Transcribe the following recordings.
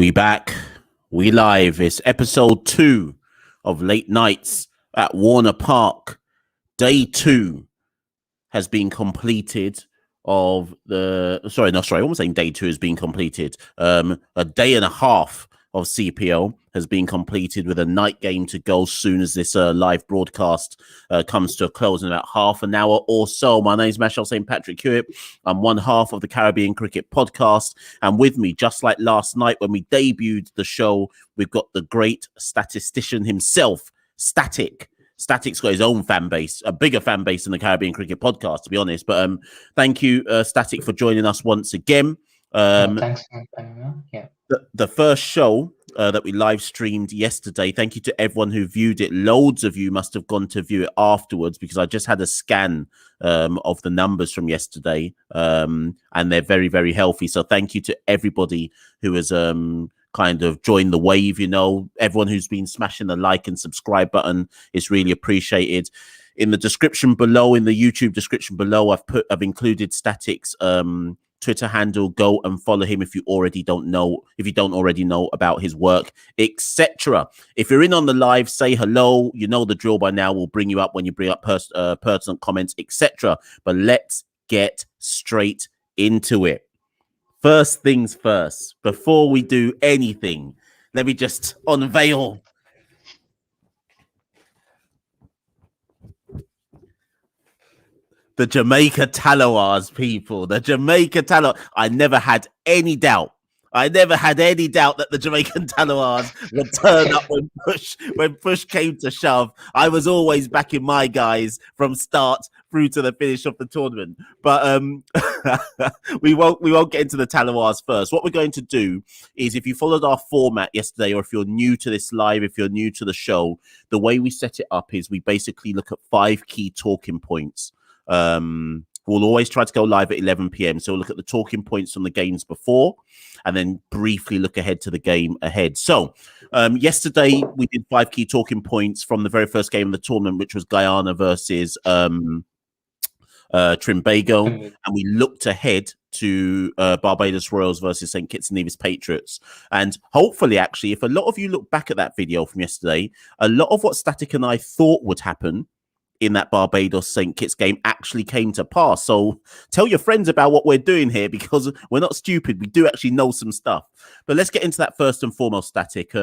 We back. We live. It's episode 2 of Late Nights at Warner Park. Day 2 has been completed of the... Sorry, I almost saying day 2 has been completed. A day and a half of CPL has been completed with a night game to go soon as this live broadcast comes to a close in about half an hour or so. My name is Mashal St. Patrick Hewitt. I'm one half of the Caribbean Cricket Podcast. And with me, just like last night when we debuted the show, we've got the great statistician himself, Static. Static's got his own fan base, a bigger fan base than the Caribbean Cricket Podcast, to be honest. But thank you, Static, for joining us once again. Thanks. Yeah. The first show that we live streamed yesterday, thank you to everyone who viewed it. Loads of you must have gone to view it afterwards because I just had a scan of the numbers from yesterday and they're very, very healthy. So thank you to everybody who has kind of joined the wave. You know, everyone who's been smashing the like and subscribe button is really appreciated. In the description below, in the YouTube description below, I've included Static's Twitter handle. Go and follow him if you don't already know about his work, etc. If you're in on the live, say hello. You know the drill by now. We'll bring you up when you bring up pertinent comments, etc. But let's get straight into it. First things first, before we do anything, let me just unveil the Jamaica Talawars, people. The Jamaica Talawars. I never had any doubt that the Jamaican Talawars would turn up when push came to shove. I was always backing my guys from start through to the finish of the tournament. But we won't get into the Talawars first. What we're going to do is, if you followed our format yesterday, or if you're new to this live, if you're new to the show, the way we set it up is we basically look at 5 key talking points. We'll always try to go live at 11 p.m. So we'll look at the talking points from the games before and then briefly look ahead to the game ahead. So yesterday we did 5 key talking points from the very first game of the tournament, which was Guyana versus Trinbago. And we looked ahead to Barbados Royals versus St Kitts and Nevis Patriots. And hopefully, actually, if a lot of you look back at that video from yesterday, a lot of what Static and I thought would happen in that Barbados St Kitts game actually came to pass. So tell your friends about what we're doing here, because we're not stupid. We do actually know some stuff. But let's get into that first and foremost, Static.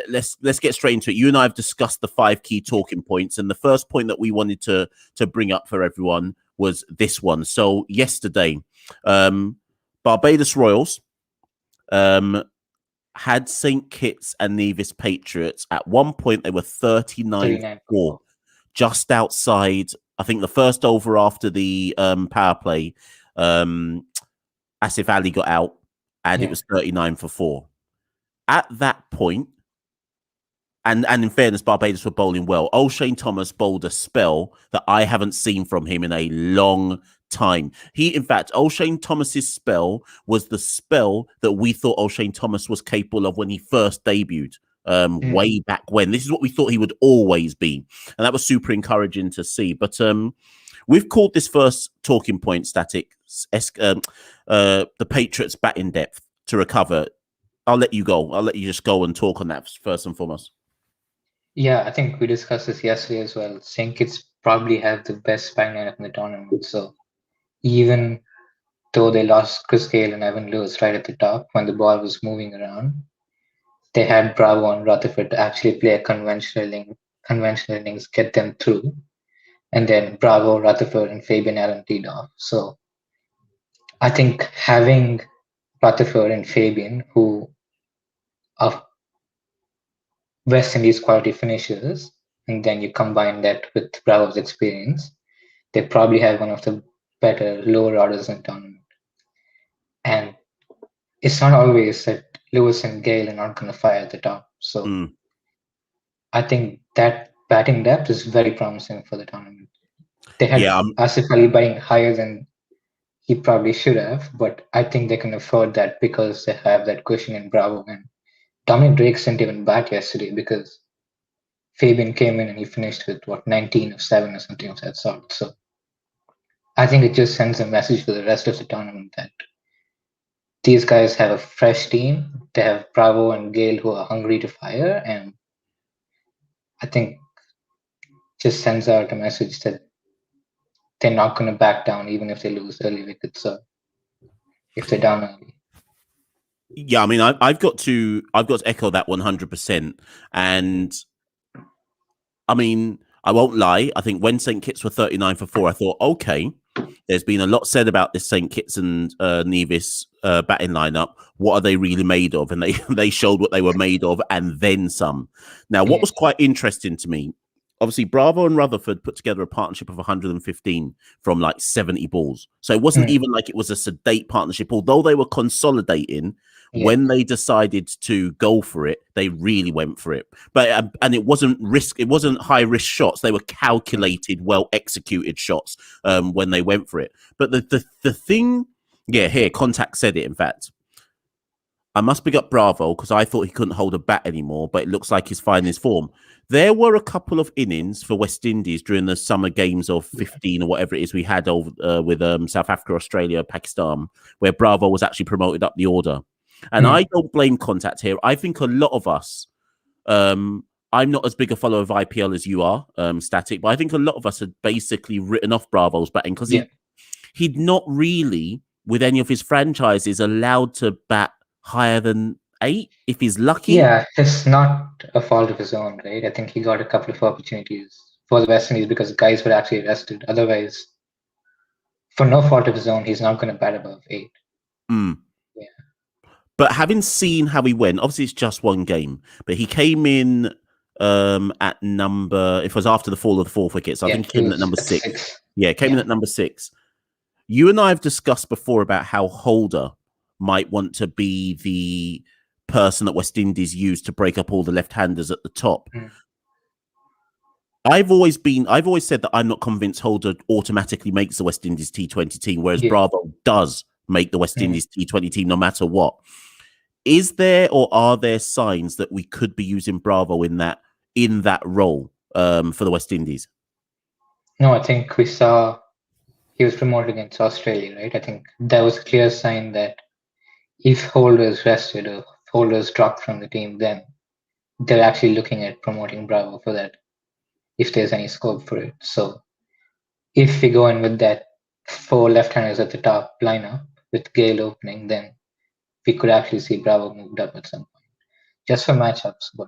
Let's get straight into it. You and I have discussed the 5 key talking points, and the first point that we wanted to bring up for everyone was this one. So yesterday, Barbados Royals had St Kitts and Nevis Patriots. At one point, they were 39-4. Just outside, I think, the first over after the power play, Asif Ali got out, and it was 39-4. At that point, and in fairness, Barbados were bowling well. Oshane Thomas bowled a spell that I haven't seen from him in a long time. In fact, Oshane Thomas's spell was the spell that we thought Oshane Thomas was capable of when he first debuted. Way back when. This is what we thought he would always be, and that was super encouraging to see. But we've called this first talking point, Static, the Patriots batting depth to recover. I'll let you go. I'll let you just go and talk on that first and foremost. Yeah, I think we discussed this yesterday as well. St Kitts probably have the best batting lineup in the tournament. So even though they lost Chris Gale and Evan Lewis right at the top when the ball was moving around, they had Bravo and Rutherford to actually play a conventional innings, get them through. And then Bravo, Rutherford, and Fabian Allen teed off. So I think having Rutherford and Fabian, who are West Indies quality finishers, and then you combine that with Bravo's experience, they probably have one of the better lower orders in the tournament. And it's not always that Lewis and Gale are not going to fire at the top. So I think that batting depth is very promising for the tournament. They had Asif Ali batting higher than he probably should have, but I think they can afford that because they have that cushion in Bravo. And Dominic Drake didn't even bat yesterday because Fabian came in and he finished with 19 of 7 or something of that sort. So I think it just sends a message for the rest of the tournament that these guys have a fresh team. They have Bravo and Gale who are hungry to fire, and I think just sends out a message that they're not going to back down even if they lose early wickets or if they're down early. Yeah, I mean, I've got to echo that 100%. And I mean, I won't lie. I think when St Kitts were 39 for 4, I thought, okay, there's been a lot said about this St Kitts and Nevis batting lineup. What are they really made of? And they showed what they were made of, and then some. Now, what was quite interesting to me, obviously, Bravo and Rutherford put together a partnership of 115 from like 70 balls. So it wasn't even like it was a sedate partnership, although they were consolidating. When they decided to go for it, they really went for it. But and it wasn't high risk shots. They were calculated, well executed shots when they went for it. But the thing, here Contact said it. In fact, I must big up Bravo because I thought he couldn't hold a bat anymore, but it looks like he's finding his form. There were a couple of innings for West Indies during the summer games of 15 or whatever it is we had over with South Africa, Australia, Pakistan, where Bravo was actually promoted up the order. And I don't blame Contact here. I think a lot of us, I'm not as big a follower of IPL as you are, Static, but I think a lot of us had basically written off Bravo's batting because he'd not really, with any of his franchises, allowed to bat higher than 8 if he's lucky. Yeah, it's not a fault of his own, right? I think he got a couple of opportunities for the West Indies because guys were actually rested. Otherwise, for no fault of his own, he's not going to bat above 8. Yeah. But having seen how he went, obviously it's just one game, but he came in at number, it was after the fall of the 4th wicket, so I think he came in at number 6. Yeah, came in at number 6. You and I have discussed before about how Holder might want to be the person that West Indies use to break up all the left-handers at the top. I've always said that I'm not convinced Holder automatically makes the West Indies T20 team, whereas Bravo does make the West Indies T20 team no matter what. Is there or are there signs that we could be using Bravo in that role for the West Indies? No, I think we saw he was promoted against Australia, right? I think that was a clear sign that if Holder's rested or Holder's dropped from the team, then they're actually looking at promoting Bravo for that, if there's any scope for it. So if we go in with that 4 left-handers at the top lineup with Gale opening, then we could actually see Bravo moved up at some point, just for matchups. But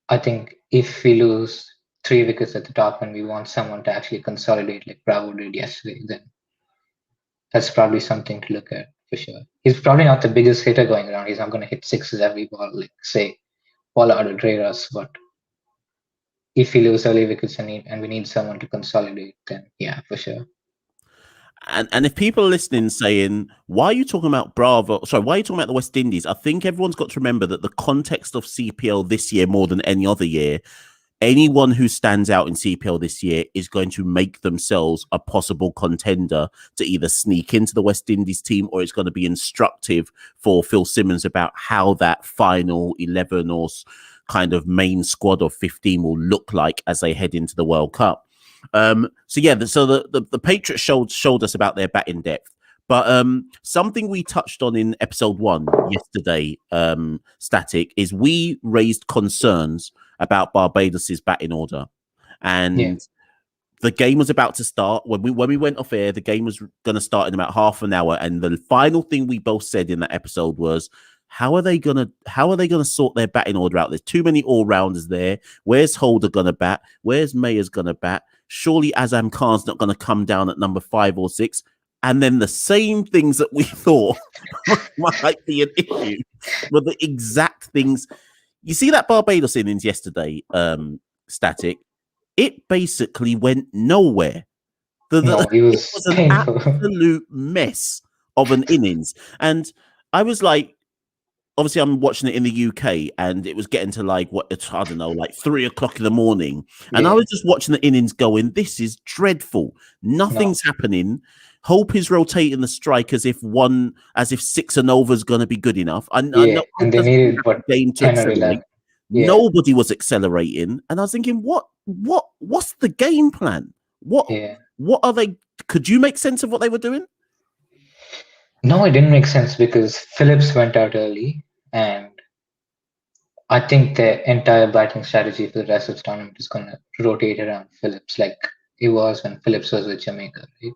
I think if we lose 3 wickets at the top and we want someone to actually consolidate like Bravo did yesterday, then that's probably something to look at for sure. He's probably not the biggest hitter going around. He's not going to hit 6s every ball, like say Pollard or Dreras. But if we lose early wickets and we need someone to consolidate, then yeah, for sure. And if people are listening saying, why are you talking about Bravo? Sorry, why are you talking about the West Indies? I think everyone's got to remember that the context of CPL this year, more than any other year, anyone who stands out in CPL this year is going to make themselves a possible contender to either sneak into the West Indies team, or it's going to be instructive for Phil Simmons about how that final 11 or kind of main squad of 15 will look like as they head into the World Cup. So the Patriots showed us about their batting depth, but something we touched on in episode 1 yesterday, Static, is we raised concerns about Barbados's batting order, and the game was about to start. When we went off air, the game was going to start in about half an hour, and the final thing we both said in that episode was, how are they gonna sort their batting order out? There's too many all-rounders there. Where's Holder gonna bat? Where's Mayer's gonna bat? Surely Azam Khan's not gonna come down at number 5 or 6. And then the same things that we thought might be an issue were the exact things. You see that Barbados innings yesterday, Static? It basically went nowhere. It was an absolute mess of an innings. And I was like, obviously, I'm watching it in the UK, and it was getting to like 3 o'clock in the morning, and I was just watching the innings, going, "This is dreadful. Nothing's happening. Hope is rotating the strike as if 6 and over is going to be good enough." I know, and they needed game to accelerate. Nobody was accelerating, and I was thinking, what's the game plan? What are they? Could you make sense of what they were doing? No, it didn't make sense because Phillips went out early, and I think the entire batting strategy for the rest of the tournament is going to rotate around Phillips, like it was when Phillips was with Jamaica. Right?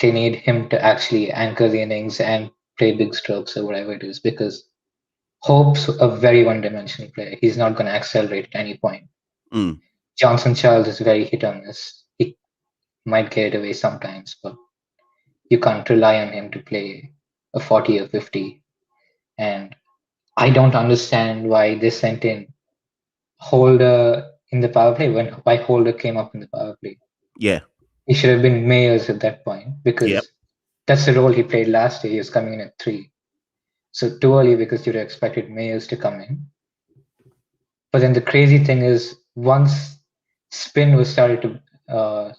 They need him to actually anchor the innings and play big strokes or whatever it is, because Hope's a very one-dimensional player. He's not going to accelerate at any point. Mm. Johnson Charles is very hit or miss. He might get it away sometimes, but you can't rely on him to play a 40 or 50. And I don't understand why they sent in Holder in the power play when why Holder came up in the power play. Yeah. He should have been Mayers at that point Yep. because that's the role he played last year. He was coming in at 3. So too early because you'd have expected Mayers to come in. But then the crazy thing is once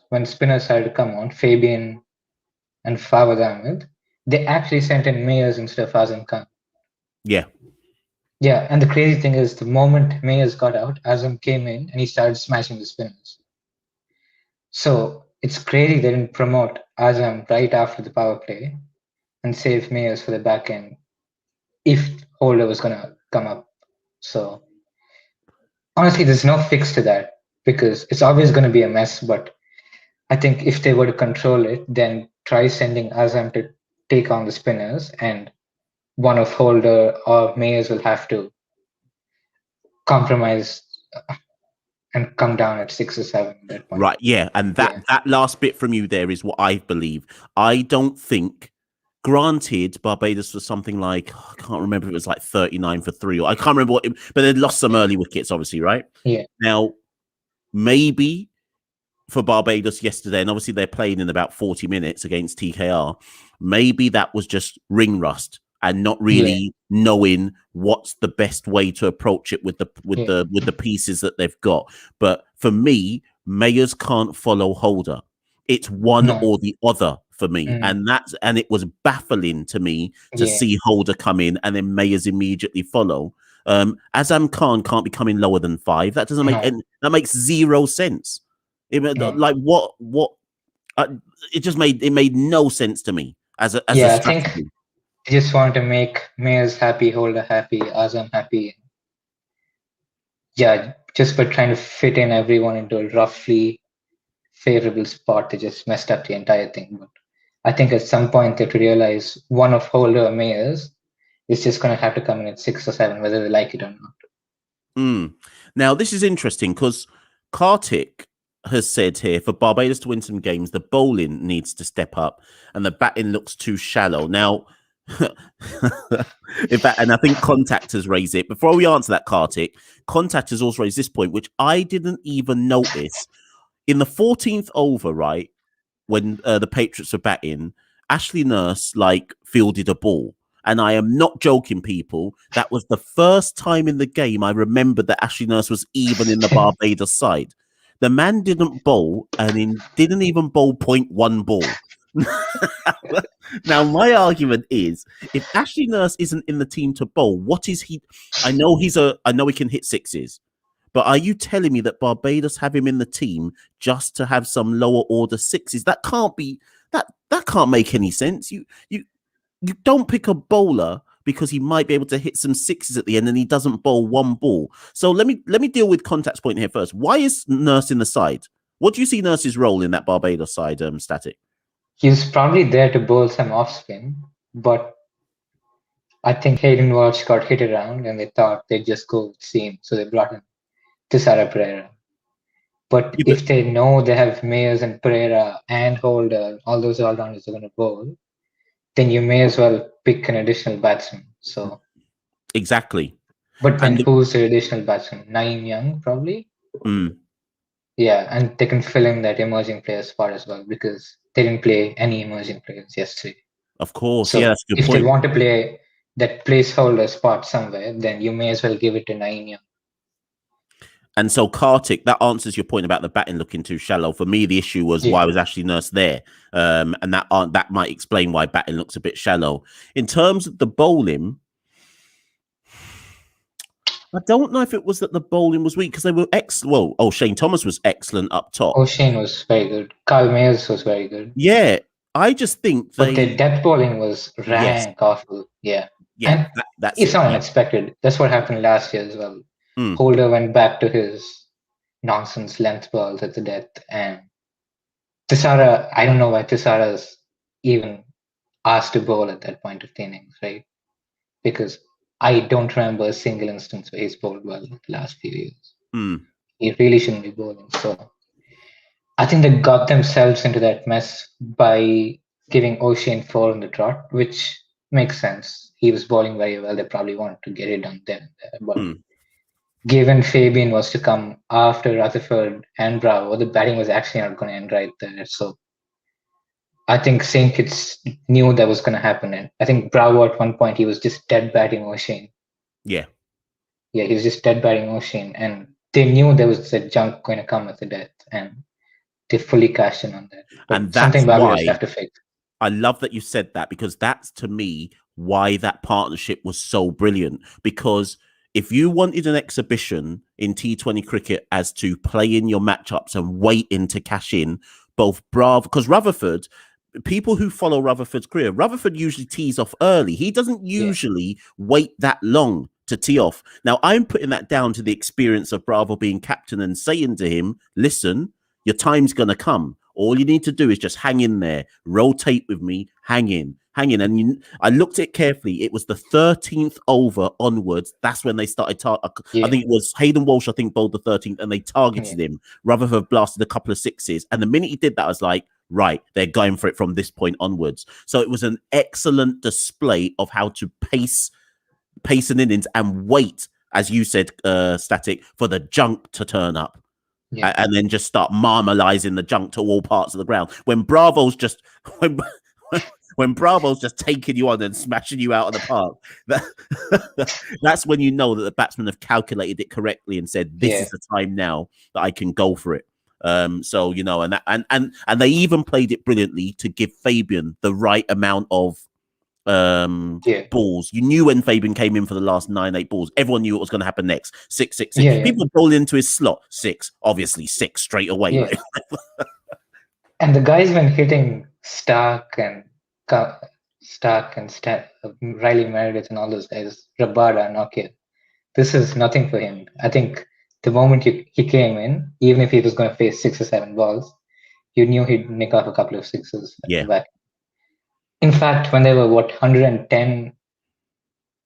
when spinners started to come on, Fabian and Fawad Ahmed, they actually sent in Mayers instead of Azam Khan. Yeah. Yeah, and the crazy thing is the moment Mayers got out, Azam came in and he started smashing the spinners. So it's crazy they didn't promote Azam right after the power play and save Mayers for the back end if Holder was gonna come up. So honestly, there's no fix to that because it's always gonna be a mess, but I think if they were to control it, then try sending Azam to take on the spinners, and one of Holder or Mayers will have to compromise and come down at 6 or 7 at that point. Right. Yeah. And Yeah. that last bit from you there is what I believe. I don't think. Granted, Barbados was something like I can't remember if it was like 39 for 3 or I can't remember what, but they'd lost some early wickets, obviously, right? Yeah. Now, maybe for Barbados yesterday, and obviously they're playing in about 40 minutes against TKR. Maybe that was just ring rust and not really knowing what's the best way to approach it with the pieces that they've got. But for me, Mayers can't follow Holder. It's one No. or the other for me, and it was baffling to me to see Holder come in and then Mayers immediately follow. Azam Khan can't be coming lower than 5. That doesn't make that makes zero sense. Like what it made no sense to me as a I strategy. think they just want to make Mayers happy, Holder happy, Azam happy. Yeah, just by trying to fit in everyone into a roughly favorable spot, they just messed up the entire thing. But I think at some point they have to realize one of Holder or Mayers is just going to have to come in at 6 or 7, whether they like it or not. Now, this is interesting because Kartik has said here for Barbados to win some games, the bowling needs to step up and the batting looks too shallow. Now, in fact, and I think Contact has raised it. Before we answer that, Kartik, Contact has also raised this point, which I didn't even notice. In the 14th over, right, when the Patriots were batting, Ashley Nurse fielded a ball. And I am not joking, people. That was the first time in the game I remembered that Ashley Nurse was even in the Barbados side. The man didn't bowl and didn't even bowl 0.1 ball. Now, my argument is if Ashley Nurse isn't in the team to bowl, what is he? I know he can hit sixes. But are you telling me that Barbados have him in the team just to have some lower order sixes? That can't be that can't make any sense. You don't pick a bowler because he might be able to hit some sixes at the end and he doesn't bowl one ball. So let me deal with Contact's point here first. Why is Nurse in the side? What do you see Nurse's role in that Barbados side, Static? He's probably there to bowl some off spin, but I think Hayden Walsh got hit around and they thought they'd just go with seam, so they brought in Tisara Pereira. But if they know they have Mayers and Pereira and Holder, all those all-rounders are going to bowl, then you may as well pick an additional batsman. So exactly. But then who's the additional batsman? Naeem Young, probably? Yeah, and they can fill in that emerging player spot as well because they didn't play any emerging players yesterday. Of course, so yeah, that's a good if point. They want to play that placeholder spot somewhere, then you may as well give it to Naeem Young. And so Kartik, that answers your point about the batting looking too shallow. For me, the issue was why was Ashley Nurse there? And that might explain why batting looks a bit shallow. In terms of the bowling, I don't know if it was that the bowling was weak because they were excellent. Well, Shane Thomas was excellent up top. Oshane was very good. Carl Mayers was very good. Yeah. I just think But they, their death bowling was yes, rank awful. Yeah. yeah, And that's it's it. not Yeah. unexpected. That's what happened last year as well. Mm, Holder went back to his nonsense length balls at the death. And Tisara, I don't know why Tisara's even asked to bowl at that point of the innings, right? Because I don't remember a single instance where he's bowled well in the last few years. mm, He really shouldn't be bowling. So I think they got themselves into that mess by giving Oshane four in the trot, which makes sense. He was bowling very well. They probably wanted to get it done then. But mm. given Fabian was to come after Rutherford and Bravo, the batting was actually not going to end right there. So I think St. Kitts knew that was going to happen. And I think Bravo at one point, he was just dead batting Oshane. Yeah. Yeah, he was just dead batting Oshane. And they knew there was a junk going to come at the death. And they fully cashed in on that. And But that's something Barbados why have to fix. I love that you said that, because that's, to me, why that partnership was so brilliant. Because if you wanted an exhibition in T20 cricket as to play in your matchups and waiting to cash in, both Bravo, because Rutherford, people who follow Rutherford's career, Rutherford usually tees off early. He doesn't Yeah, usually wait that long to tee off. Now, I'm putting that down to the experience of Bravo being captain and saying to him, listen, your time's going to come. All you need to do is just hang in there, rotate with me, hang in, hang in. And I looked at it carefully. It was the 13th over onwards. That's when they started. I yeah, think it was Hayden Walsh, I think, bowled the 13th, and they yeah, targeted him. Rutherford blasted a couple of sixes. And the minute he did that, I was like, right, they're going for it from this point onwards. So it was an excellent display of how to pace an innings and wait, as you said, Static, for the junk to turn up. yeah, And then just start marmalizing the junk to all parts of the ground. When Bravo's just when, when Bravo's just taking you on and smashing you out of the park, that's when you know that the batsmen have calculated it correctly and said, "This yeah, is the time now that I can go for it." So you know, and they even played it brilliantly to give Fabian the right amount of yeah, balls. You knew when Fabian came in for the last 9-8 balls, everyone knew what was going to happen next. Six, six, six. yeah, yeah, People ball into his slot. Six, obviously six straight away, yeah. right? And the guys been hitting Stark and Riley Meredith and all those guys, Rabada, Nokia. This is nothing for him. I think the moment he came in, even if he was going to face 6 or 7 balls, you knew he'd nick off a couple of sixes at the Yeah, back. In fact, when they were 110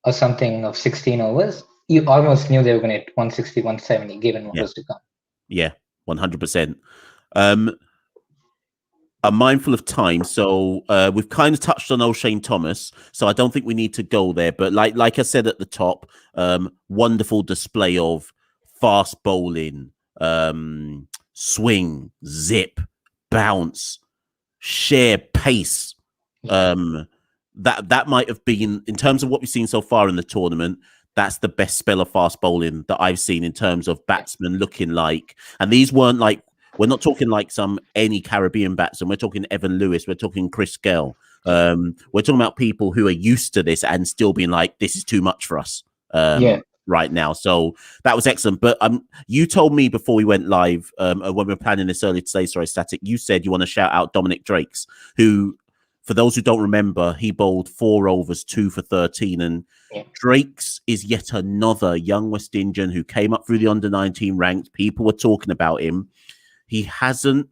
or something of 16 overs, you almost knew they were going to hit 160, 170 given what yeah, was to come. yeah, 100%. I'm mindful of time, so we've kind of touched on Oshane Thomas, so I don't think we need to go there. But like I said at the top, wonderful display of fast bowling, swing, zip, bounce, sheer pace. Yeah, That might have been, in terms of what we've seen so far in the tournament, that's the best spell of fast bowling that I've seen in terms of yeah, batsmen looking like, and these weren't like, we're not talking like any Caribbean batsman. We're talking Evan Lewis. We're talking Chris Gale. yeah, We're talking about people who are used to this and still being like, this is too much for us yeah, right now. So that was excellent. But you told me before we went live, when we were planning this earlier today, sorry, Static, you said you want to shout out Dominic Drakes, who, for those who don't remember, he bowled 4 overs, 2 for 13. And yeah, Drakes is yet another young West Indian who came up through the under-19 ranks. People were talking about him. He hasn't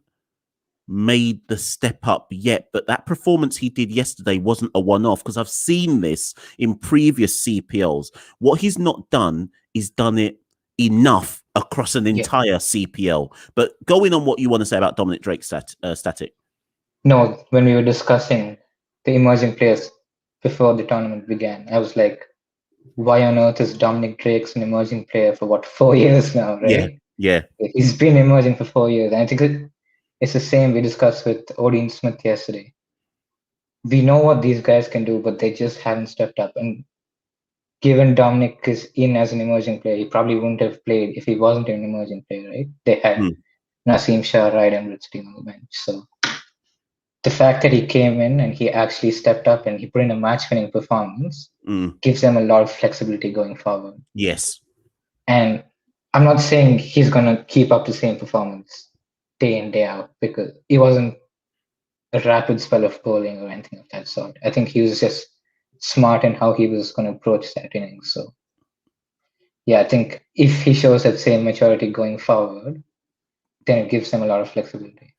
made the step up yet, but that performance he did yesterday wasn't a one-off, because I've seen this in previous CPLs. What he's not done is done it enough across an yeah. entire CPL. But going on what you want to say about Dominic Drake, Static. No, when we were discussing the emerging players before the tournament began, I was like, why on earth is Dominic Drake's an emerging player for what, 4 years now, Yeah, right? yeah, He's been emerging for 4 years. And I think it's the same we discussed with Odin Smith yesterday. We know what these guys can do, but they just haven't stepped up. And given Dominic is in as an emerging player, he probably wouldn't have played if he wasn't an emerging player, right? They had mm, Naseem Shah, Ride, and Rich team on the bench. So the fact that he came in and he actually stepped up and he put in a match-winning performance gives them a lot of flexibility going forward. yes, And I'm not saying he's going to keep up the same performance day in, day out, because he wasn't a rapid spell of bowling or anything of that sort. I think he was just smart in how he was going to approach that inning. So yeah, I think if he shows that same maturity going forward, then it gives them a lot of flexibility.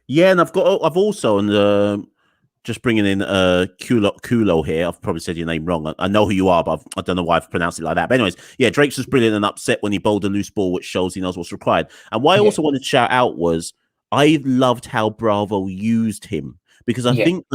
Yeah, and I've also just bringing in Kulo here. I've probably said your name wrong. I know who you are, but I don't know why I've pronounced it like that. But anyways, yeah, Drake's was brilliant and upset when he bowled a loose ball, which shows he knows what's required. And what I also wanted to shout out was I loved how Bravo used him, because I think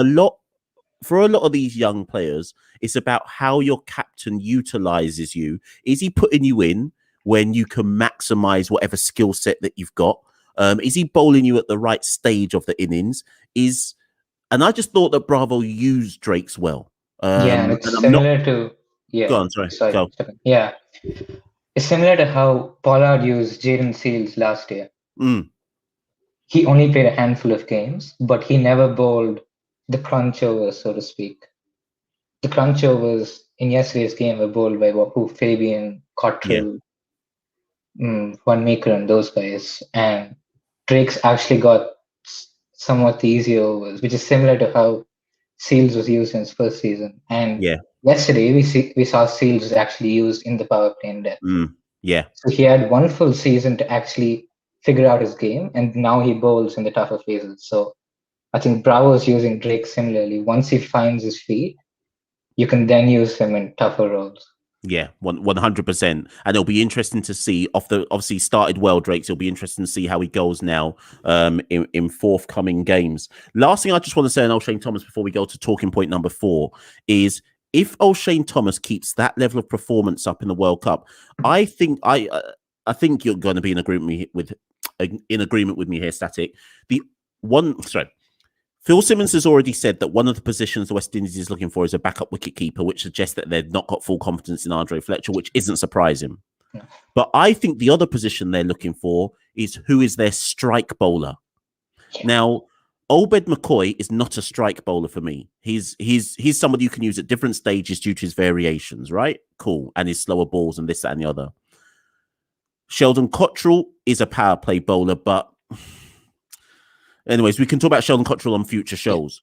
for a lot of these young players, it's about how your captain utilizes you. Is he putting you in when you can maximize whatever skill set that you've got? Is he bowling you at the right stage of the innings? And I just thought that Bravo used Drake's well. And it's similar to Go on, sorry. Go. Yeah, it's similar to how Pollard used Jaden Seals last year. He only played a handful of games, but he never bowled the crunch overs, so to speak. The crunch overs in yesterday's game were bowled by Fabian, Cottrell, Van Meeker, and those guys. And Drake's actually got somewhat the easier overs, which is similar to how Seals was used in his first season. And yesterday we saw Seals was actually used in the power play in depth. So he had one full season to actually figure out his game, and now he bowls in the tougher phases. So I think Bravo is using Drake similarly. Once he finds his feet, you can then use him in tougher roles. Yeah, 100%. And it'll be interesting to see. Obviously started well, Drake. So it'll be interesting to see how he goes now in forthcoming games. Last thing I just want to say on Oshane Thomas before we go to talking point number 4 is, if Oshane Thomas keeps that level of performance up in the World Cup, I think you're going to be in agreement with me here, Static. Phil Simmons has already said that one of the positions the West Indies is looking for is a backup wicketkeeper, which suggests that they've not got full confidence in Andre Fletcher, which isn't surprising. No. But I think the other position they're looking for is who is their strike bowler. Yeah. Now, Obed McCoy is not a strike bowler for me. He's somebody you can use at different stages due to his variations, right? Cool. And his slower balls and this, that, and the other. Sheldon Cottrell is a power play bowler, but anyways, we can talk about Sheldon Cottrell on future shows.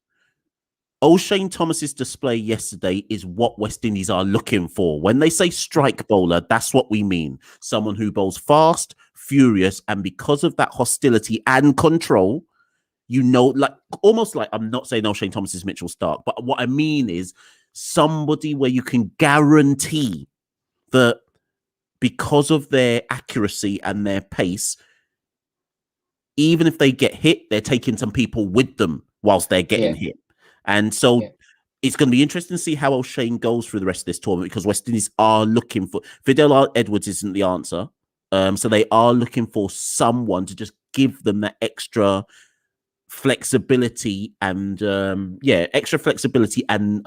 Oshane Thomas's display yesterday is what West Indies are looking for. When they say strike bowler, that's what we mean. Someone who bowls fast, furious, and because of that hostility and control, almost like, I'm not saying Oshane Thomas is Mitchell Stark, but what I mean is somebody where you can guarantee that because of their accuracy and their pace, even if they get hit, they're taking some people with them whilst they're getting hit. And so it's going to be interesting to see how Oshane goes through the rest of this tournament, because West Indies are looking for... Fidel Edwards isn't the answer. So they are looking for someone to just give them that extra flexibility and, I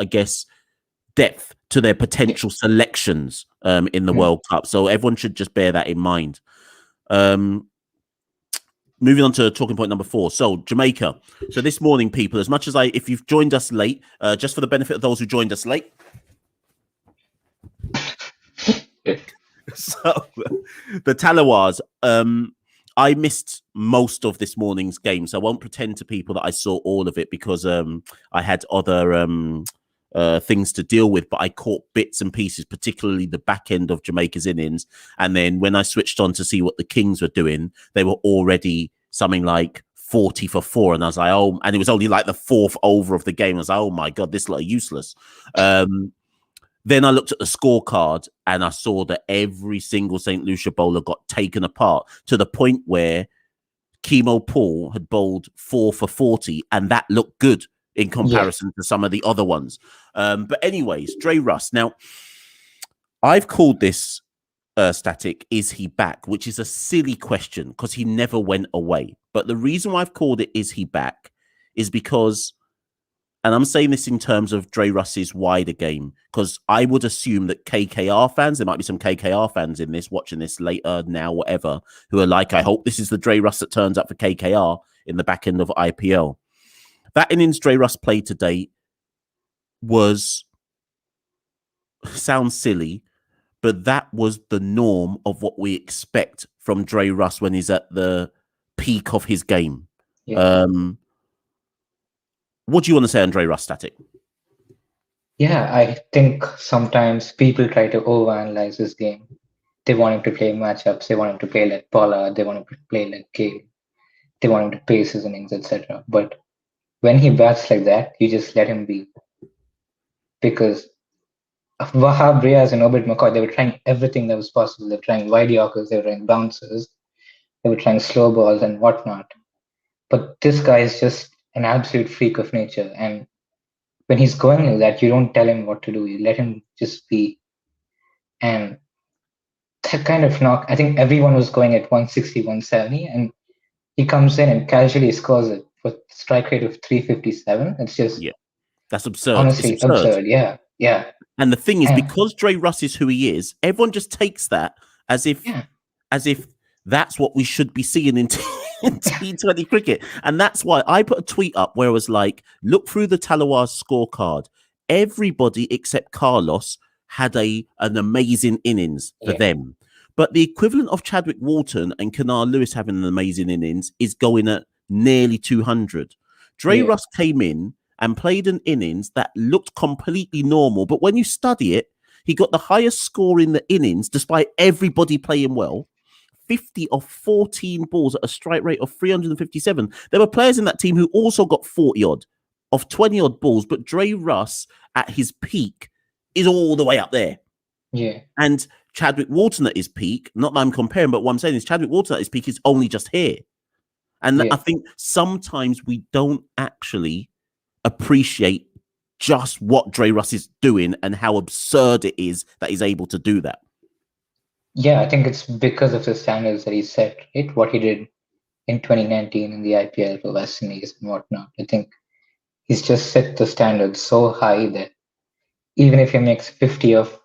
guess, depth to their potential selections in the World Cup. So everyone should just bear that in mind. Moving on to talking point number 4. So Jamaica. So this morning, people, as much as if you've joined us late, just for the benefit of those who joined us late. So the Talawars, I missed most of this morning's game, so I won't pretend to people that I saw all of it, because I had other things to deal with, but I caught bits and pieces, particularly the back end of Jamaica's innings. And then when I switched on to see what the Kings were doing, they were already something like 40 for 4. And I was like, oh, and it was only like the 4th over of the game. I was like, oh my God, this lot are useless. Then I looked at the scorecard and I saw that every single St Lucia bowler got taken apart, to the point where Chemo Paul had bowled 4 for 40, and that looked good in comparison to some of the other ones. But anyways, Dre Russ. Now, I've called this Static, is he back? Which is a silly question, because he never went away. But the reason why I've called it is he back is because, and I'm saying this in terms of Dre Russ's wider game, because I would assume that KKR fans, there might be some KKR fans in this, watching this later now, whatever, who are like, I hope this is the Dre Russ that turns up for KKR in the back end of IPL. That innings Dre Russ played today sounds silly, but that was the norm of what we expect from Dre Russ when he's at the peak of his game. Yeah. What do you want to say, Andre Russ, Static? Yeah, I think sometimes people try to overanalyze this game. They want him to play matchups. They want him to play like Pollard. They want him to play like Gale. They want him to pace his innings, etc. But when he bats like that, you just let him be. Because Wahab Riaz and Obed McCoy, they were trying everything that was possible. They were trying wide yorkers, they were trying bouncers, they were trying slow balls and whatnot. But this guy is just an absolute freak of nature. And when he's going like that, you don't tell him what to do. You let him just be. And that kind of knock, I think everyone was going at 160, 170, and he comes in and casually scores it with strike rate of 357. It's just that's absurd. Honestly, it's absurd. Yeah. And the thing is, because Dre Russ is who he is, everyone just takes that as if that's what we should be seeing in T20 cricket. And that's why I put a tweet up where I was like, look through the Talawar scorecard. Everybody except Carlos had an amazing innings for them. But the equivalent of Chadwick Walton and Kenar Lewis having an amazing innings is going at nearly 200. Dre Russ came in and played an innings that looked completely normal. But when you study it, he got the highest score in the innings, despite everybody playing well. 50 of 14 balls at a strike rate of 357. There were players in that team who also got 40-odd of 20-odd balls, but Dre Russ at his peak is all the way up there. Yeah. And Chadwick Walton at his peak, not that I'm comparing, but what I'm saying is Chadwick Walton at his peak is only just here. And I think sometimes we don't actually appreciate just what Dre Russ is doing and how absurd it is that he's able to do that. Yeah, I think it's because of the standards that he set, right? What he did in 2019 in the IPL for West Indies and whatnot. I think he's just set the standards so high that even if he makes 50 of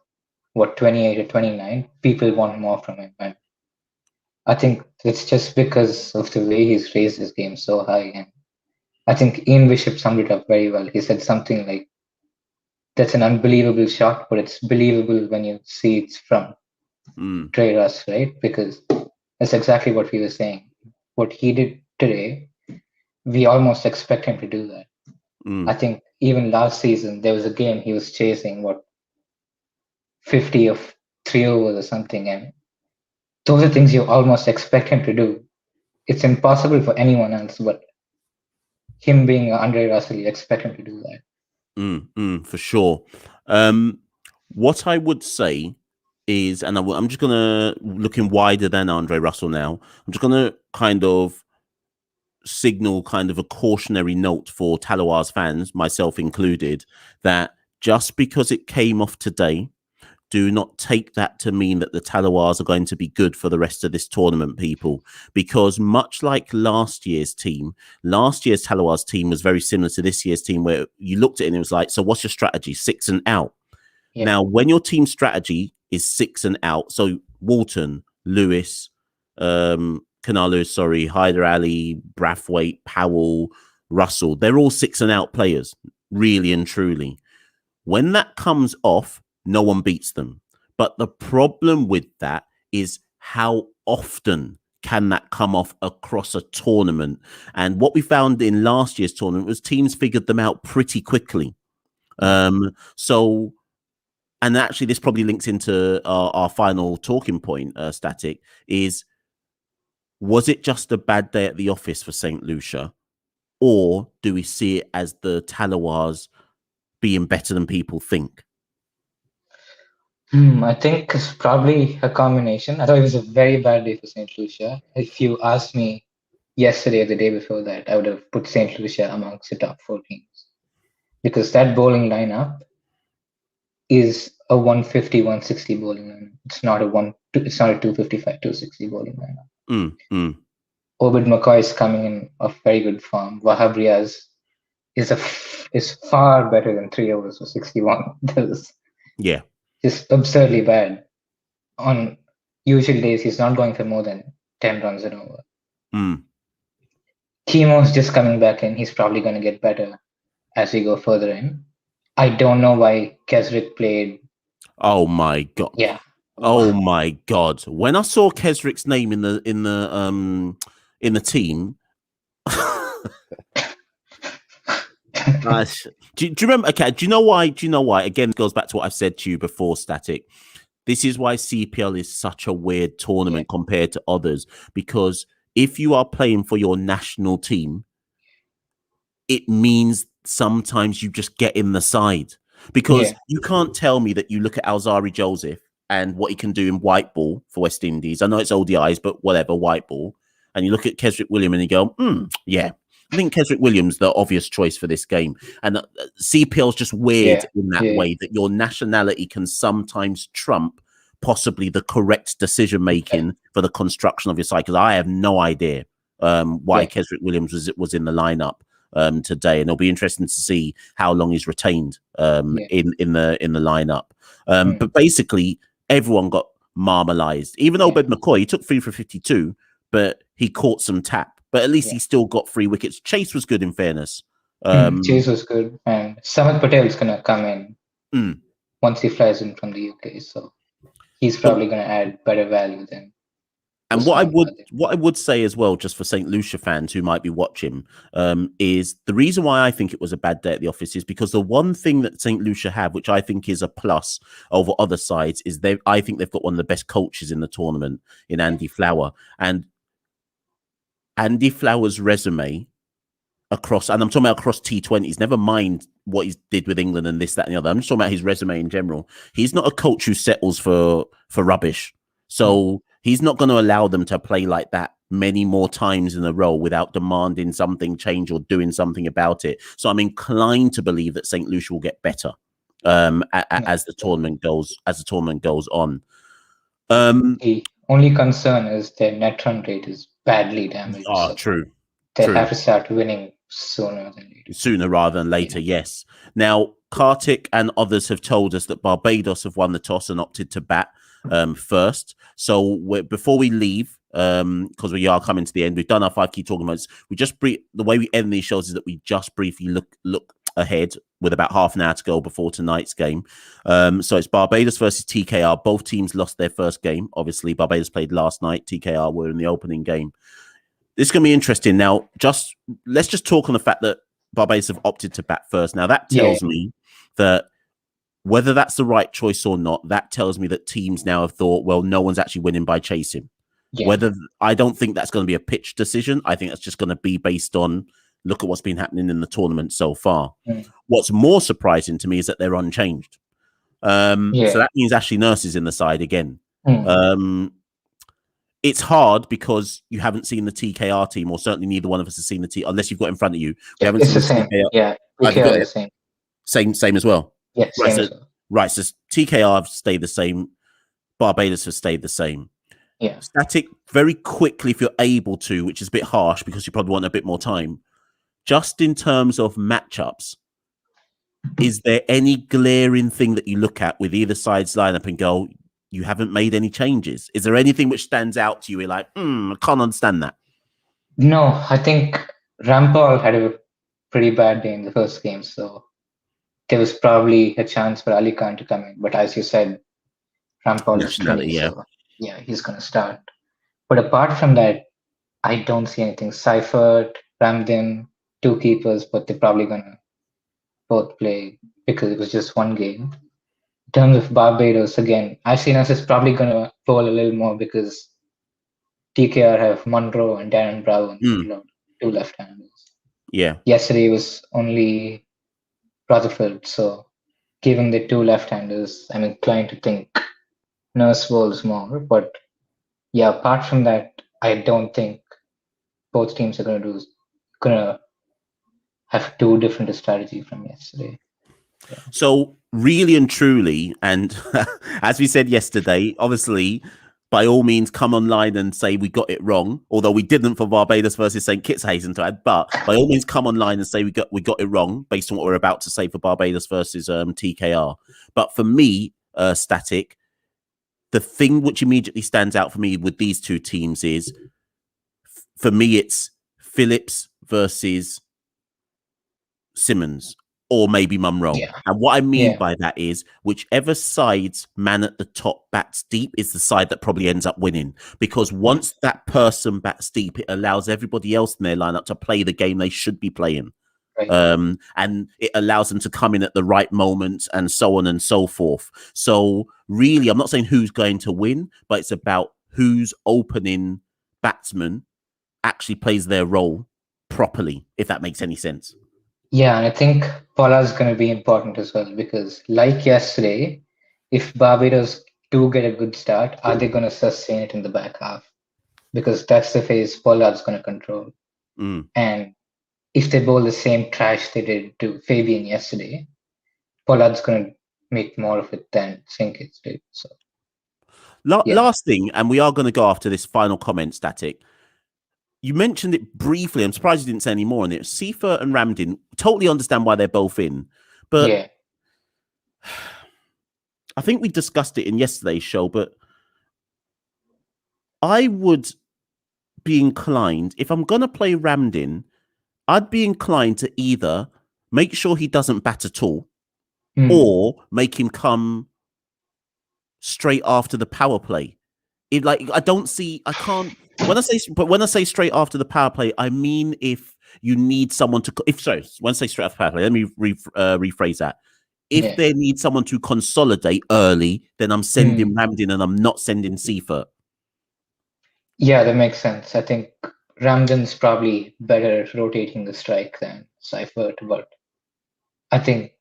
28 or 29, people want more from him. And I think it's just because of the way he's raised his game so high. And I think Ian Bishop summed it up very well. He said something like, that's an unbelievable shot, but it's believable when you see it's from Dre Russ, right? Because that's exactly what we were saying. What he did today, we almost expect him to do that. I think even last season, there was a game he was chasing, 50 of 3 overs or something. And those are things you almost expect him to do. It's impossible for anyone else, but him being Andre Russell, you expect him to do that. For sure. What I would say is, and I'm just going to, looking wider than Andre Russell now, I'm just going to kind of signal kind of a cautionary note for Talawar's fans, myself included, that just because it came off today, do not take that to mean that the Talawars are going to be good for the rest of this tournament, people, because much like last year's Talawars team was very similar to this year's team, where you looked at it and it was like, so what's your strategy? 6 and out. Yeah. Now, when your team strategy is 6 and out, so Walton, Lewis, Kenar Lewis, Hyder Ali, Brathwaite, Powell, Russell, they're all 6 and out players, really and truly. When that comes off, no one beats them. But the problem with that is how often can that come off across a tournament? And what we found in last year's tournament was teams figured them out pretty quickly. And actually this probably links into our final talking point, Static, is, was it just a bad day at the office for St Lucia? Or do we see it as the Talawars being better than people think? I think it's probably a combination. I thought it was a very bad day for St. Lucia. If you asked me yesterday or the day before that, I would have put St. Lucia amongst the top 4 teams. Because that bowling lineup is a 150, 160 bowling lineup. It's not a 255, 260 bowling lineup. Obed McCoy is coming in of very good form. Wahab Riaz is far better than 3 overs for 61. Yeah. Just absurdly bad. On usual days, he's not going for more than 10 runs an over. Chemo's just coming back in. He's probably going to get better as we go further in. I don't know why Kesrick played. Oh my god! Yeah. Oh my god! When I saw Kesrick's name in the team, Do you remember? Okay, do you know why? Do you know why? Again, it goes back to what I've said to you before, Static. This is why CPL is such a weird tournament compared to others, because if you are playing for your national team, it means sometimes you just get in the side, because you can't tell me that you look at Alzari Joseph and what he can do in white ball for West Indies. I know it's ODIs, but whatever, white ball. And you look at Kesrick Williams and you go, yeah, I think Kesrick Williams the obvious choice for this game. And CPL is just weird in that way, that your nationality can sometimes trump possibly the correct decision making for the construction of your side. Because I have no idea why Kesrick Williams was in the lineup today, and it'll be interesting to see how long he's retained in the lineup. But basically, everyone got marmalized. Even Obed McCoy, he took 3 for 52, but he caught some tap. But at least he still got 3 wickets. Chase was good, in fairness. Chase was good, and Samad Patel is gonna come in once he flies in from the UK, so he's probably gonna add better value than. And what I would say as well, just for St Lucia fans who might be watching, is the reason why I think it was a bad day at the office is because the one thing that St Lucia have, which I think is a plus over other sides, is I think they've got one of the best coaches in the tournament in Andy Flower. And Andy Flower's resume across, and I'm talking about across T20s, never mind what he did with England and this, that, and the other. I'm just talking about his resume in general. He's not a coach who settles for rubbish. So he's not going to allow them to play like that many more times in a row without demanding something change or doing something about it. So I'm inclined to believe that St Lucia will get better as the tournament goes on. The only concern is their net run rate is badly damaged. Oh, true. They have to start winning sooner rather than later. Yes. Now, Kartik and others have told us that Barbados have won the toss and opted to bat first. So before we leave, because we are coming to the end, we've done our 5 key talking points. We just the way we end these shows is that we just briefly look ahead with about half an hour to go before tonight's game. So it's Barbados versus TKR. Both teams lost their first game. Obviously, Barbados played last night. TKR were in the opening game. This is going to be interesting. Now, let's just talk on the fact that Barbados have opted to bat first. Now, that tells me that whether that's the right choice or not, that tells me that teams now have thought, well, no one's actually winning by chasing. I don't think that's going to be a pitch decision. I think that's just going to be based on, look at what's been happening in the tournament so far. What's more surprising to me is that they're unchanged. So that means Ashley Nurse is in the side again. It's hard because you haven't seen the TKR team, or certainly neither one of us has seen the team, unless you've got in front of you. It's the same. TKR is the same. Same as well. Yeah, right. So TKR have stayed the same. Barbados have stayed the same. Yeah. Static, very quickly, if you're able to, which is a bit harsh because you probably want a bit more time. Just in terms of matchups, is there any glaring thing that you look at with either side's lineup and go, you haven't made any changes? Is there anything which stands out to you? You're like, I can't understand that. No, I think Rampal had a pretty bad day in the first game, so there was probably a chance for Ali Khan to come in. But as you said, Rampal is playing, so he's going to start. But apart from that, I don't see anything. Seifert, Ramdin, 2 keepers, but they're probably going to both play because it was just one game. In terms of Barbados, again, Ashley Nurse is probably going to bowl a little more because TKR have Monroe and Darren Brown, 2 left-handers. Yeah. Yesterday was only Rutherford, so given the 2 left-handers, I'm inclined to think Nurse bowls more. But apart from that, I don't think both teams are going to have too different a strategy from yesterday. So really and truly, and as we said yesterday, obviously, by all means, come online and say we got it wrong, although we didn't for Barbados versus St Kitts, hasten to add. But by all means, come online and say we got it wrong based on what we're about to say for Barbados versus TKR. But for me, Static, the thing which immediately stands out for me with these 2 teams is, for me, it's Phillips versus Simmons, or maybe Munro. And what I mean by that is whichever side's man at the top bats deep is the side that probably ends up winning. Because once that person bats deep, it allows everybody else in their lineup to play the game they should be playing. Right. And it allows them to come in at the right moment and so on and so forth. So really, I'm not saying who's going to win, but it's about whose opening batsman actually plays their role properly, if that makes any sense. Yeah, and I think Pollard's going to be important as well because, like yesterday, if Barbados do get a good start, are they going to sustain it in the back half? Because that's the phase Pollard's going to control. And if they bowl the same trash they did to Fabian yesterday, Pollard's going to make more of it than Sinkits did. So, Last thing, and we are going to go after this final comment, Static. You mentioned it briefly. I'm surprised you didn't say any more on it. Seifert and Ramdin, totally understand why they're both in. But I think we discussed it in yesterday's show, but I would be inclined, if I'm going to play Ramdin, I'd be inclined to either make sure he doesn't bat at all or make him come straight after the power play. When I say straight after the power play, I mean if you need someone to, when I say straight after the power play, let me rephrase that. If they need someone to consolidate early, then I'm sending Ramdin and I'm not sending Seifert. Yeah, that makes sense. I think Ramdin's probably better at rotating the strike than Seifert, but I think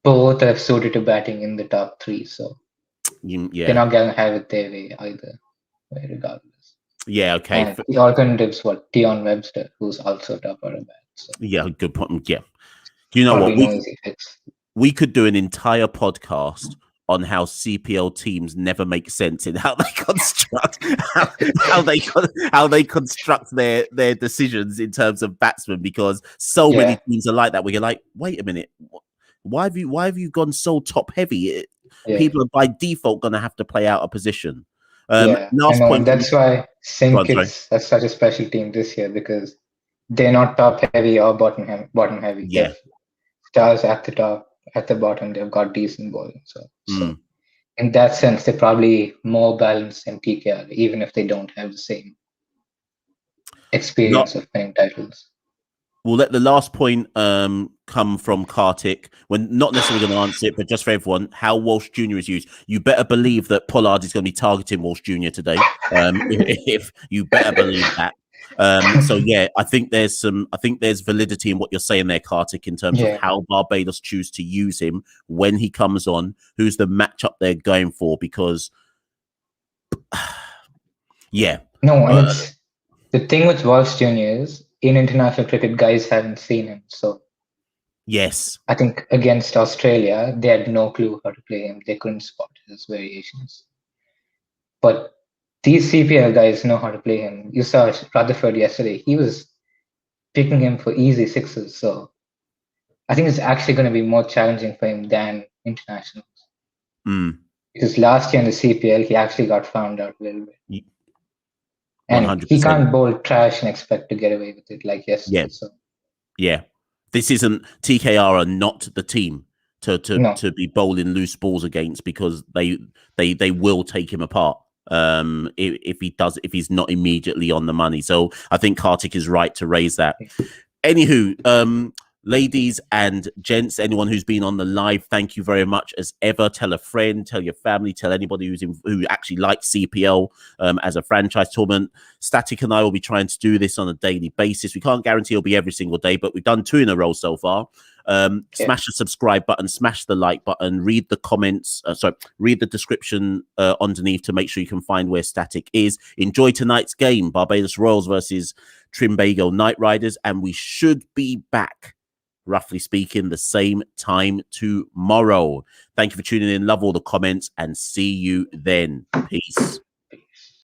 both are suited to batting in the top three, so they're not going to have it their way either, regardless. Yeah, okay. And the alternative's Dion Webster, who's also top order bat. So. Yeah, good point. Yeah. Do you know what? We could do an entire podcast on how CPL teams never make sense in how they construct how they construct their decisions in terms of batsmen, because so many teams are like that. Where you're like, wait a minute, why have you gone so top heavy? People are by default going to have to play out a position. Last point. That's why Sinkits are such a special team this year, because they're not top heavy or bottom heavy. Yeah, stars at the top, at the bottom, they've got decent bowling. So in that sense, they're probably more balanced than TKR, even if they don't have the same experience of winning titles. We'll let the last point come from Kartik. When not necessarily going to answer it, but just for everyone, how Walsh Jr. is used. You better believe that Pollard is going to be targeting Walsh Jr. today. If you better believe that. So yeah, I think there's validity in what you're saying there, Kartik, in terms of how Barbados choose to use him when he comes on. Who's the matchup they're going for? Because the thing with Walsh Jr. is, in international cricket, guys haven't seen him. So yes, I think against Australia, they had no clue how to play him. They couldn't spot his variations. But these CPL guys know how to play him. You saw Rutherford yesterday. He was picking him for easy sixes. So I think it's actually going to be more challenging for him than internationals. Because last year in the CPL, he actually got found out a little bit. 100%. And he can't bowl trash and expect to get away with it like yesterday. Yeah. This isn't TKR are not the team to be bowling loose balls against, because they will take him apart if he's not immediately on the money. So I think Kartik is right to raise that. Anywho, ladies and gents, anyone who's been on the live, thank you very much as ever. Tell a friend, tell your family, tell anybody who actually likes CPL as a franchise tournament. Static and I will be trying to do this on a daily basis. We can't guarantee it'll be every single day, but we've done 2 in a row so far. Smash the subscribe button, smash the like button, read the comments, read the description underneath to make sure you can find where Static is. Enjoy tonight's game, Barbados Royals versus Trinbago Knight Riders, and we should be back, roughly speaking, the same time tomorrow. Thank you for tuning in. Love all the comments and see you then. Peace.